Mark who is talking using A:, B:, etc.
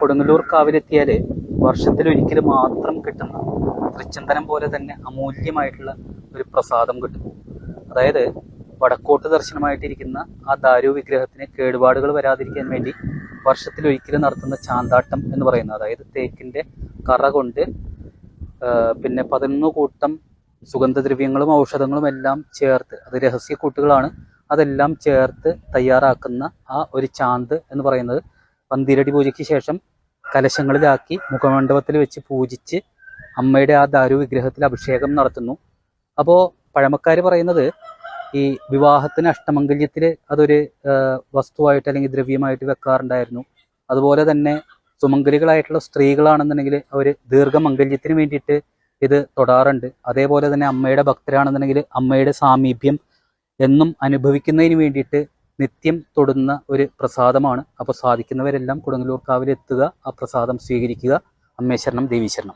A: കൊടുങ്ങല്ലൂർ കാവിലെത്തിയാൽ വർഷത്തിലൊരിക്കൽ മാത്രം കിട്ടുന്ന തൃച്ചന്ദനം പോലെ തന്നെ അമൂല്യമായിട്ടുള്ള ഒരു പ്രസാദം കിട്ടും. അതായത് വടക്കോട്ട് ദർശനമായിട്ടിരിക്കുന്ന ആ ദാരു വിഗ്രഹത്തിന് കേടുപാടുകൾ വരാതിരിക്കാൻ വേണ്ടി വർഷത്തിലൊരിക്കൽ നടത്തുന്ന ചാന്താട്ടം എന്ന് പറയുന്നത്, അതായത് തേക്കിൻ്റെ കറ കൊണ്ട് പിന്നെ 11 കൂട്ടം സുഗന്ധദ്രവ്യങ്ങളും ഔഷധങ്ങളും എല്ലാം ചേർത്ത്, അത് രഹസ്യക്കൂട്ടുകളാണ്, അതെല്ലാം ചേർത്ത് തയ്യാറാക്കുന്ന ആ ഒരു ചാന്ത് എന്ന് പറയുന്നത് പന്തിരടി പൂജയ്ക്ക് ശേഷം കലശങ്ങളിലാക്കി മുഖമണ്ഡപത്തിൽ വെച്ച് പൂജിച്ച് അമ്മയുടെ ആ ദാരു വിഗ്രഹത്തിൽ അഭിഷേകം നടത്തുന്നു. അപ്പോൾ പഴമക്കാർ പറയുന്നത് ഈ വിവാഹത്തിന് അഷ്ടമംഗല്യത്തിൽ അതൊരു വസ്തുവായിട്ട് അല്ലെങ്കിൽ ദ്രവ്യമായിട്ട് വെക്കാറുണ്ടായിരുന്നു. അതുപോലെ തന്നെ സുമംഗലികളായിട്ടുള്ള സ്ത്രീകളാണെന്നുണ്ടെങ്കിൽ അവർ ദീർഘമംഗല്യത്തിന് വേണ്ടിയിട്ട് ഇത് തൊടാറുണ്ട്. അതേപോലെ തന്നെ അമ്മയുടെ ഭക്തരാണെന്നുണ്ടെങ്കിൽ അമ്മയുടെ സാമീപ്യം എന്നും അനുഭവിക്കുന്നതിന് വേണ്ടിയിട്ട് നിത്യം തൊടുന്ന ഒരു പ്രസാദമാണ്. അപ്പോൾ സാധിക്കുന്നവരെല്ലാം കൊടുങ്ങല്ലൂർ കാവിലെത്തുക, ആ പ്രസാദം സ്വീകരിക്കുക. അമ്മേ ശരണം, ദേവീ ശരണം.